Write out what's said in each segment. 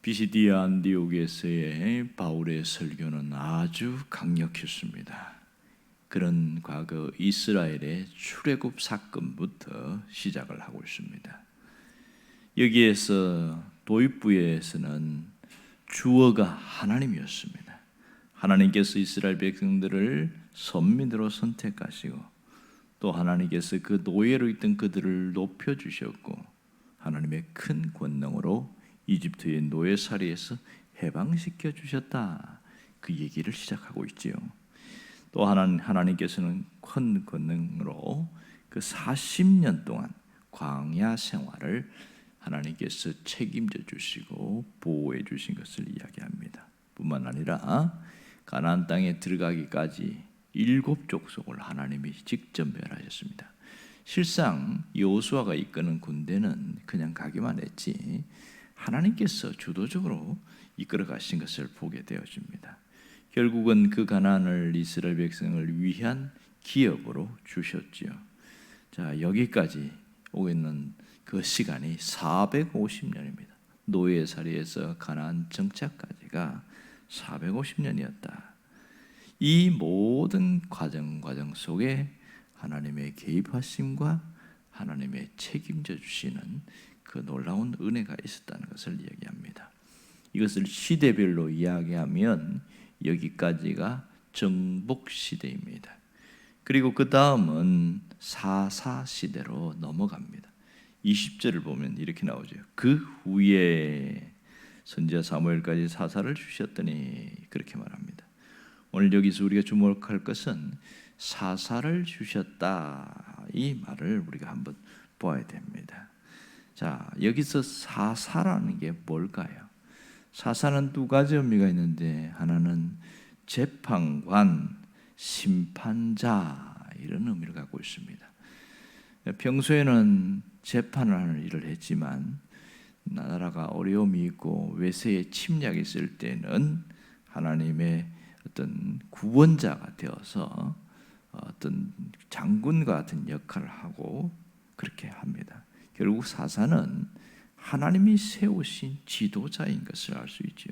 비시디아 안디옥에서의 바울의 설교는 아주 강력했습니다. 그런 과거 이스라엘의 출애굽 사건부터 시작을 하고 있습니다. 여기에서 도입부에서는 주어가 하나님이었습니다. 하나님께서 이스라엘 백성들을 선민으로 선택하시고 또 하나님께서 그 노예로 있던 그들을 높여주셨고 하나님의 큰 권능으로 이집트의 노예살이에서 해방시켜 주셨다. 그 얘기를 시작하고 있지요. 또 하나님께서는 큰 권능으로 그 40년 동안 광야 생활을 하나님께서 책임져 주시고 보호해 주신 것을 이야기합니다. 뿐만 아니라 가나안 땅에 들어가기까지 7족속을 하나님이 직접 멸하셨습니다. 실상 여호수아가 이끄는 군대는 그냥 가기만 했지 하나님께서 주도적으로 이끌어 가신 것을 보게 되어집니다. 결국은 그 가나안을 이스라엘 백성을 위한 기업으로 주셨지요. 자, 여기까지 오고 있는 그 시간이 450년입니다. 노예살이에서 가나안 정착까지가 450년이었다. 이 모든 과정 속에 하나님의 개입하심과 하나님의 책임져 주시는 그 놀라운 은혜가 있었다는 것을 이야기합니다. 이것을 시대별로 이야기하면 여기까지가 정복 시대입니다. 그리고 그 다음은 사사 시대로 넘어갑니다. 20절을 보면 이렇게 나오죠. 그 후에 선지자 사무엘까지 사사를 주셨더니 그렇게 말합니다. 오늘 여기서 우리가 주목할 것은 사사를 주셨다. 이 말을 우리가 한번 보아야 됩니다. 자, 여기서 사사라는 게 뭘까요? 사사는 두 가지 의미가 있는데 하나는 재판관, 심판자 이런 의미를 갖고 있습니다. 평소에는 재판을 하는 일을 했지만 나라가 어려움이 있고 외세의 침략이 있을 때는 하나님의 어떤 구원자가 되어서 어떤 장군과 같은 역할을 하고 그렇게 합니다. 결국 사사는 하나님이 세우신 지도자인 것을 알 수 있죠.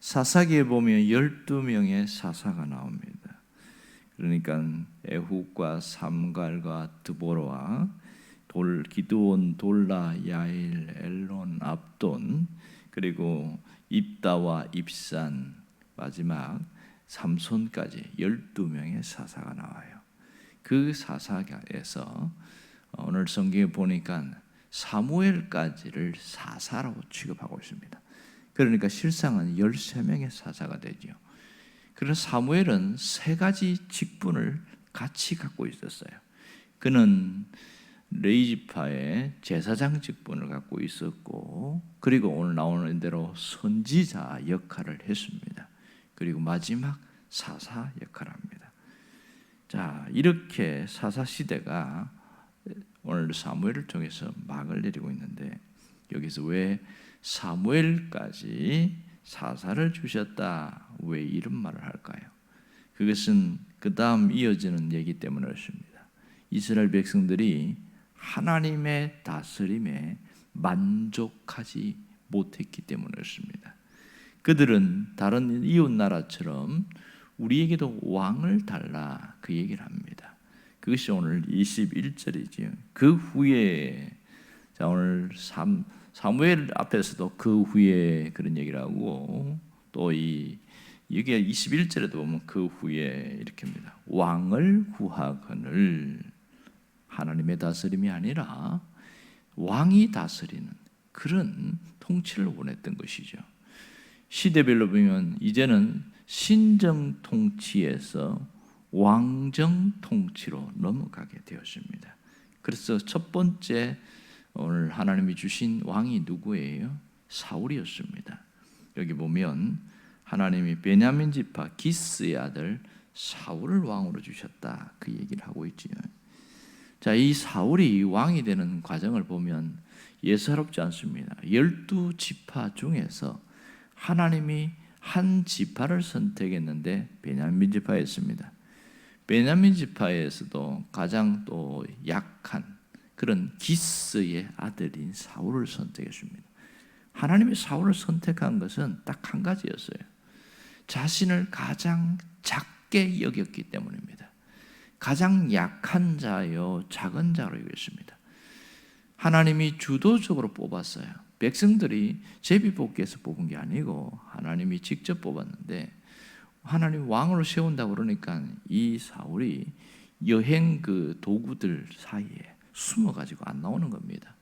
사사기에 보면 12명의 사사가 나옵니다. 그러니까 에훗과 삼갈과 드보라와 기드온, 돌라, 야일, 엘론, 압돈 그리고 입다와 입산 마지막 삼손까지 12명의 사사가 나와요. 그 사사에서 오늘 성경에 보니까 사무엘까지를 사사라고 취급하고 있습니다. 그러니까 실상은 13명의 사사가 되죠. 그래서 사무엘은 세 가지 직분을 같이 갖고 있었어요. 그는 레위지파의 제사장 직분을 갖고 있었고 그리고 오늘 나오는 대로 선지자 역할을 했습니다. 그리고 마지막 사사 역할을 합니다. 자, 이렇게 사사 시대가 오늘 사무엘을 통해서 막을 내리고 있는데 여기서 왜 사무엘까지 사사를 주셨다 왜 이런 말을 할까요? 그것은 그 다음 이어지는 얘기 때문에 그렇습니다. 이스라엘 백성들이 하나님의 다스림에 만족하지 못했기 때문에 그렇습니다. 그들은 다른 이웃 나라처럼 우리에게도 왕을 달라 그 얘기를 합니다. 그것이 오늘 21절이지요. 그 후에 자 오늘 사무엘 앞에서도 그 후에 그런 얘기를 하고 또 여기 21절에도 보면 그 후에 이렇게 합니다. 왕을 구하거늘 하나님의 다스림이 아니라 왕이 다스리는 그런 통치를 원했던 것이죠. 시대별로 보면 이제는 신정 통치에서 왕정 통치로 넘어가게 되었습니다. 그래서 첫 번째 오늘 하나님이 주신 왕이 누구예요? 사울이었습니다. 여기 보면 하나님이 베냐민 지파 기스의 아들 사울을 왕으로 주셨다 그 얘기를 하고 있지요. 자, 이 사울이 왕이 되는 과정을 보면 예사롭지 않습니다. 12지파 중에서 하나님이 한 지파를 선택했는데 베냐민 지파였습니다. 베냐민 지파에서도 가장 또 약한 그런 기스의 아들인 사울을 선택했습니다. 하나님이 사울을 선택한 것은 딱 한 가지였어요. 자신을 가장 작게 여겼기 때문입니다. 가장 약한 자요, 작은 자로 여겼습니다. 하나님이 주도적으로 뽑았어요. 백성들이 제비뽑기에서 뽑은 게 아니고 하나님이 직접 뽑았는데, 하나님 왕으로 세운다고 그러니까 이 사울이 여행 그 도구들 사이에 숨어가지고 안 나오는 겁니다.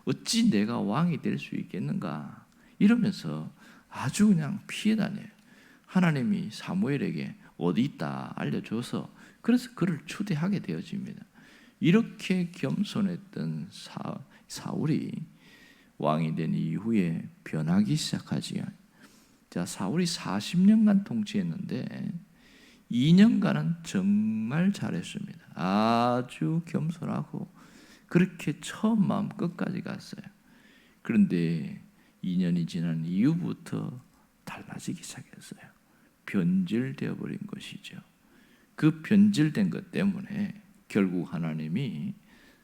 어찌 내가 왕이 될 수 있겠는가 이러면서 아주 그냥 피해 다녀요. 하나님이 사무엘에게 어디 있다 알려줘서 그래서 그를 추대하게 되어집니다. 이렇게 겸손했던 사울이 왕이 된 이후에 변하기 시작하지요. 자, 사울이 40년간 통치했는데 2년간은 정말 잘했습니다. 아주 겸손하고 그렇게 처음 마음 끝까지 갔어요. 그런데 2년이 지난 이후부터 달라지기 시작했어요. 변질되어 버린 것이죠. 그 변질된 것 때문에 결국 하나님이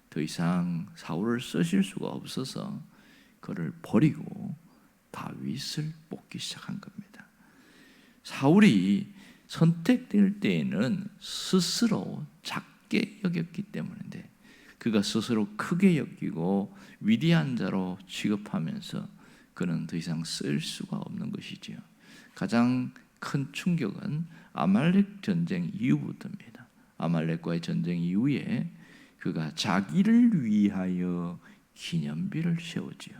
더 이상 사울을 쓰실 수가 없어서 그를 버리고 다윗을 뽑기 시작한 겁니다. 사울이 선택될 때에는 스스로 작게 여겼기 때문인데, 그가 스스로 크게 여기고 위대한 자로 취급하면서 그는 더 이상 쓸 수가 없는 것이지요. 가장 큰 충격은 아말렉 전쟁 이후부터입니다. 아말렉과의 전쟁 이후에 그가 자기를 위하여 기념비를 세우지요.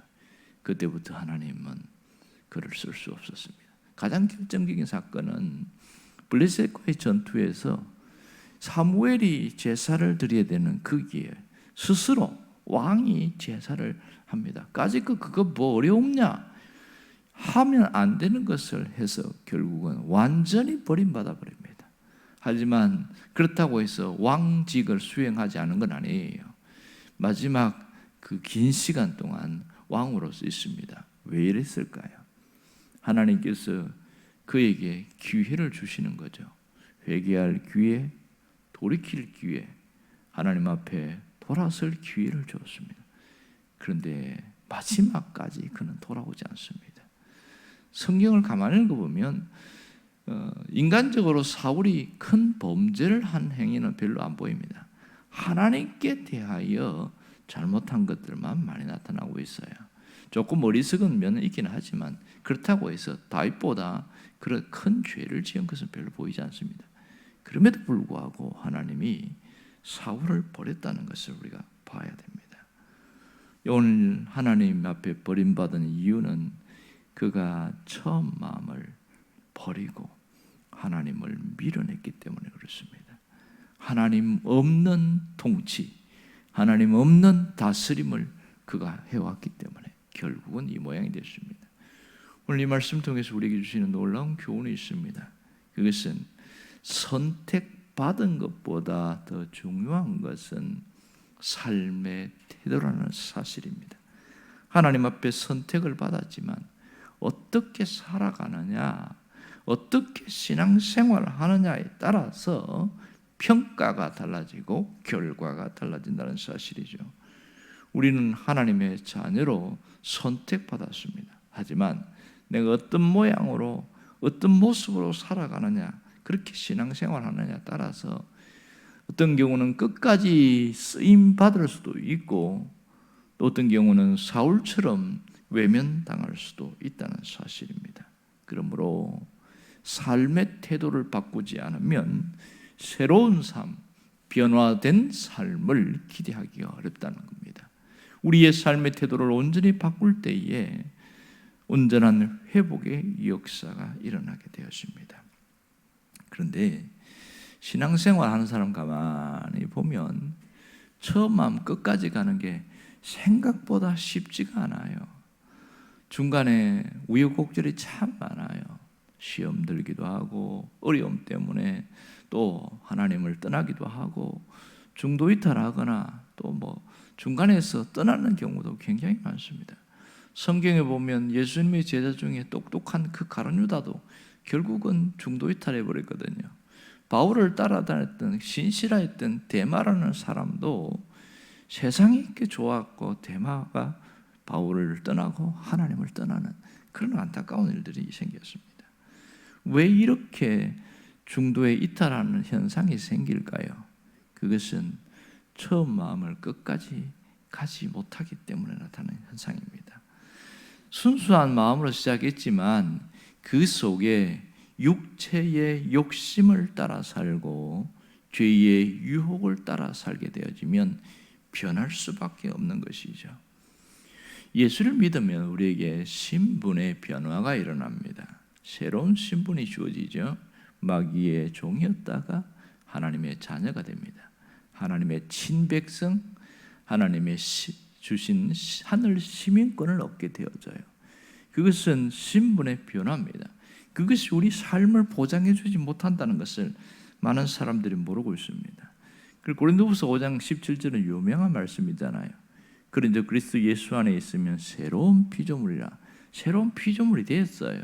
그때부터 하나님은 그를 쓸 수 없었습니다. 가장 결정적인 사건은 블레셋과의 전투에서 사무엘이 제사를 드려야 되는 그 기회에 스스로 왕이 제사를 합니다. 까짓 거 그거 뭐 어려우냐? 하면 안 되는 것을 해서 결국은 완전히 버림받아 버립니다. 하지만 그렇다고 해서 왕직을 수행하지 않은 건 아니에요. 마지막 그 긴 시간 동안 왕으로서 있습니다. 왜 이랬을까요? 하나님께서 그에게 기회를 주시는 거죠. 회개할 기회, 돌이킬 기회, 하나님 앞에 돌아설 기회를 주었습니다. 그런데 마지막까지 그는 돌아오지 않습니다. 성경을 가만히 읽어보면 인간적으로 사울이 큰 범죄를 한 행위는 별로 안 보입니다. 하나님께 대하여 잘못한 것들만 많이 나타나고 있어요. 조금 어리석은 면은 있긴 하지만 그렇다고 해서 다윗보다 그런 큰 죄를 지은 것은 별로 보이지 않습니다. 그럼에도 불구하고 하나님이 사울을 버렸다는 것을 우리가 봐야 됩니다. 오늘 하나님 앞에 버림받은 이유는 그가 처음 마음을 버리고 하나님을 밀어냈기 때문에 그렇습니다. 하나님 없는 통치, 하나님 없는 다스림을 그가 해왔기 때문에 결국은 이 모양이 됐습니다. 오늘 이 말씀 통해서 우리에게 주시는 놀라운 교훈이 있습니다. 그것은 선택받은 것보다 더 중요한 것은 삶의 태도라는 사실입니다. 하나님 앞에 선택을 받았지만 어떻게 살아가느냐, 어떻게 신앙생활을 하느냐에 따라서 평가가 달라지고 결과가 달라진다는 사실이죠. 우리는 하나님의 자녀로 선택받았습니다. 하지만 내가 어떤 모양으로 어떤 모습으로 살아가느냐, 그렇게 신앙생활을 하느냐에 따라서 어떤 경우는 끝까지 쓰임받을 수도 있고 또 어떤 경우는 사울처럼 외면당할 수도 있다는 사실입니다. 그러므로 삶의 태도를 바꾸지 않으면 새로운 삶, 변화된 삶을 기대하기가 어렵다는 겁니다. 우리의 삶의 태도를 온전히 바꿀 때에 온전한 회복의 역사가 일어나게 되었습니다. 그런데 신앙생활 하는 사람 가만히 보면 처음 마음 끝까지 가는 게 생각보다 쉽지가 않아요. 중간에 우여곡절이 참 많아요. 시험 들기도 하고 어려움 때문에 또 하나님을 떠나기도 하고 중도 이탈하거나 또 뭐 중간에서 떠나는 경우도 굉장히 많습니다. 성경에 보면 예수님의 제자 중에 똑똑한 그 가룟 유다도 결국은 중도 이탈해 버렸거든요. 바울을 따라다녔던 신실했던 데마라는 사람도 세상이 이렇게 좋았고 데마가 바울을 떠나고 하나님을 떠나는 그런 안타까운 일들이 생겼습니다. 왜 이렇게 중도에 이탈하는 현상이 생길까요? 그것은 처음 마음을 끝까지 가지 못하기 때문에 나타나는 현상입니다. 순수한 마음으로 시작했지만 그 속에 육체의 욕심을 따라 살고 죄의 유혹을 따라 살게 되어지면 변할 수밖에 없는 것이죠. 예수를 믿으면 우리에게 신분의 변화가 일어납니다. 새로운 신분이 주어지죠. 마귀의 종이었다가 하나님의 자녀가 됩니다. 하나님의 친백성, 하나님의 주신 하늘 시민권을 얻게 되어져요. 그것은 신분의 변화입니다. 그것이 우리 삶을 보장해 주지 못한다는 것을 많은 사람들이 모르고 있습니다. 그리고 고린도후서 5장 17절은 유명한 말씀이잖아요. 그런데 그리스도 예수 안에 있으면 새로운 피조물이라, 새로운 피조물이 되었어요.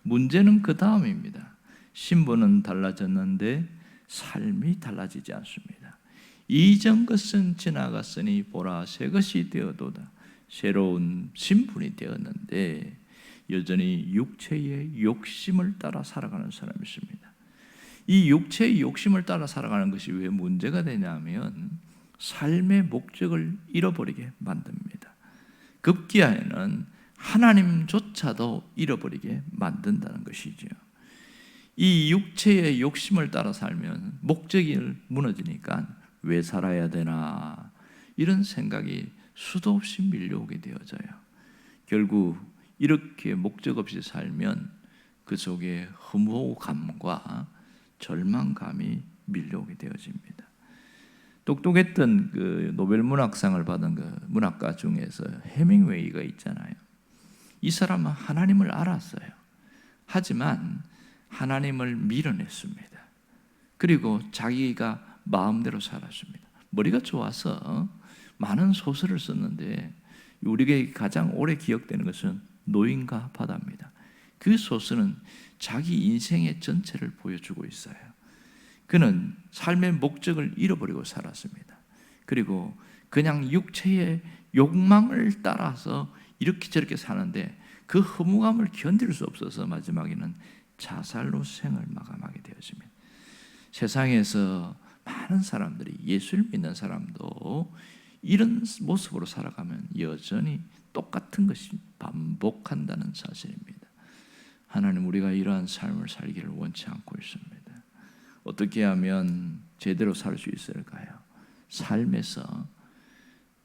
문제는 그 다음입니다. 신분은 달라졌는데 삶이 달라지지 않습니다. 이전 것은 지나갔으니 보라 새 것이 되어도다. 새로운 신분이 되었는데 여전히 육체의 욕심을 따라 살아가는 사람이 있습니다. 이 육체의 욕심을 따라 살아가는 것이 왜 문제가 되냐면 삶의 목적을 잃어버리게 만듭니다. 급기야에는 하나님조차도 잃어버리게 만든다는 것이죠. 이 육체의 욕심을 따라 살면 목적이 무너지니까 왜 살아야 되나 이런 생각이 수도 없이 밀려오게 되어져요. 결국 이렇게 목적 없이 살면 그 속에 허무감과 절망감이 밀려오게 되어집니다. 똑똑했던 그 노벨 문학상을 받은 그 문학가 중에서 해밍웨이가 있잖아요. 이 사람은 하나님을 알았어요. 하지만 하나님을 밀어냈습니다. 그리고 자기가 마음대로 살았습니다. 머리가 좋아서 많은 소설을 썼는데 우리에게 가장 오래 기억되는 것은 노인과 바다입니다. 그 소설은 자기 인생의 전체를 보여주고 있어요. 그는 삶의 목적을 잃어버리고 살았습니다. 그리고 그냥 육체의 욕망을 따라서 이렇게 저렇게 사는데 그 허무감을 견딜 수 없어서 마지막에는 자살로 생을 마감하게 되었습니다. 세상에서 많은 사람들이 예수를 믿는 사람도 이런 모습으로 살아가면 여전히 똑같은 것이 반복한다는 사실입니다. 하나님 우리가 이러한 삶을 살기를 원치 않고 있습니다. 어떻게 하면 제대로 살 수 있을까요? 삶에서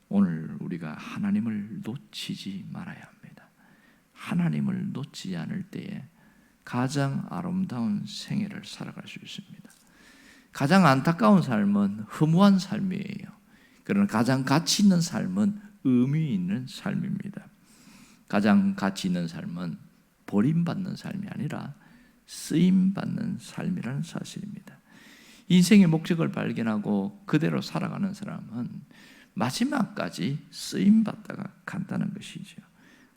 오늘 우리가 하나님을 놓치지 말아야 합니다. 하나님을 놓치지 않을 때에 가장 아름다운 생애를 살아갈 수 있습니다. 가장 안타까운 삶은 허무한 삶이에요. 그러나 가장 가치 있는 삶은 의미 있는 삶입니다. 가장 가치 있는 삶은 버림받는 삶이 아니라 쓰임받는 삶이라는 사실입니다. 인생의 목적을 발견하고 그대로 살아가는 사람은 마지막까지 쓰임받다가 간다는 것이죠.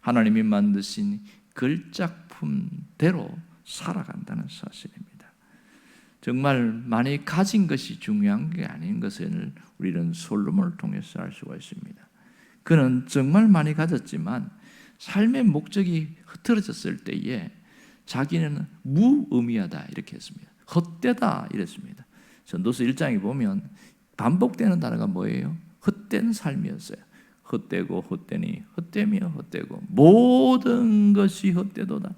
하나님이 만드신 걸작품대로 살아간다는 사실입니다. 정말 많이 가진 것이 중요한 게 아닌 것을 우리는 솔로몬을 통해서 알 수가 있습니다. 그는 정말 많이 가졌지만 삶의 목적이 흐트러졌을 때에 자기는 무의미하다 이렇게 했습니다. 헛되다 이랬습니다. 전도서 1장에 보면 반복되는 단어가 뭐예요? 헛된 삶이었어요. 헛되고 헛되니 헛되며 헛되고 모든 것이 헛되도다.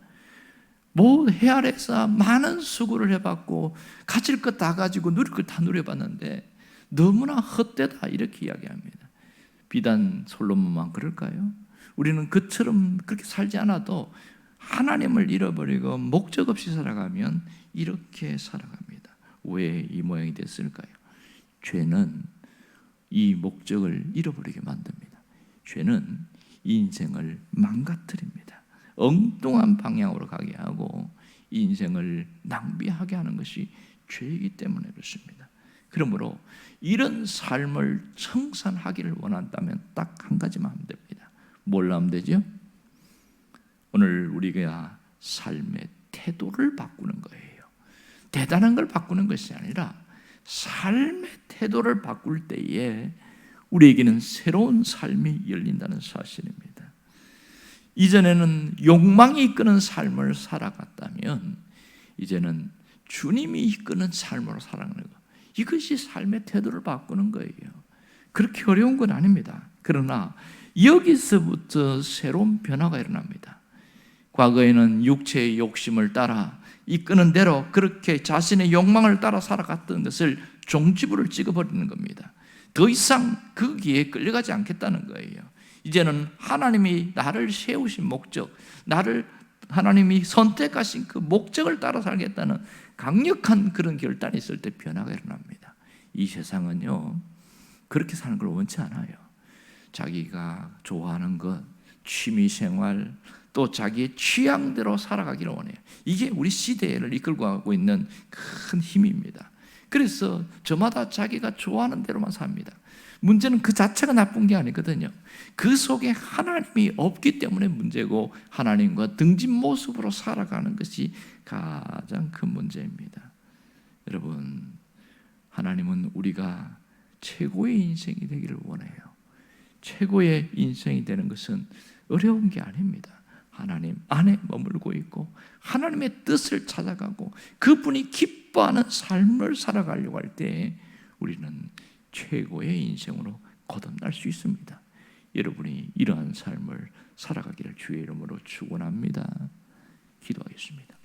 해 아래서 많은 수고를 해봤고 가질 것 다 가지고 누릴 것 다 누려봤는데 너무나 헛되다 이렇게 이야기합니다. 비단 솔로몬만 그럴까요? 우리는 그처럼 그렇게 살지 않아도 하나님을 잃어버리고 목적 없이 살아가면 이렇게 살아갑니다. 왜 이 모양이 됐을까요? 죄는 이 목적을 잃어버리게 만듭니다. 죄는 인생을 망가뜨립니다. 엉뚱한 방향으로 가게 하고 인생을 낭비하게 하는 것이 죄이기 때문에 그렇습니다. 그러므로 이런 삶을 청산하기를 원한다면 딱 한 가지만 하면 됩니다. 뭘 하면 되죠? 오늘 우리가 삶의 태도를 바꾸는 거예요. 대단한 걸 바꾸는 것이 아니라 삶의 태도를 바꿀 때에 우리에게는 새로운 삶이 열린다는 사실입니다. 이전에는 욕망이 이끄는 삶을 살아갔다면 이제는 주님이 이끄는 삶으로 살아가는 것, 이것이 삶의 태도를 바꾸는 거예요. 그렇게 어려운 건 아닙니다. 그러나 여기서부터 새로운 변화가 일어납니다. 과거에는 육체의 욕심을 따라 이끄는 대로 그렇게 자신의 욕망을 따라 살아갔던 것을 종지부를 찍어버리는 겁니다. 더 이상 거기에 끌려가지 않겠다는 거예요. 이제는 하나님이 나를 세우신 목적, 하나님이 선택하신 그 목적을 따라 살겠다는 강력한 그런 결단이 있을 때 변화가 일어납니다. 이 세상은요, 그렇게 사는 걸 원치 않아요. 자기가 좋아하는 것, 취미생활, 또 자기의 취향대로 살아가기를 원해요. 이게 우리 시대를 이끌고 가고 있는 큰 힘입니다. 그래서 저마다 자기가 좋아하는 대로만 삽니다. 문제는 그 자체가 나쁜 게 아니거든요. 그 속에 하나님이 없기 때문에 문제고, 하나님과 등진 모습으로 살아가는 것이 가장 큰 문제입니다. 여러분, 하나님은 우리가 최고의 인생이 되기를 원해요. 최고의 인생이 되는 것은 어려운 게 아닙니다. 하나님 안에 머물고 있고 하나님의 뜻을 찾아가고 그분이 기뻐하는 삶을 살아가려고 할 때 우리는 최고의 인생으로 거듭날 수 있습니다. 여러분이 이러한 삶을 살아가기를 주의 이름으로 축원합니다. 기도하겠습니다.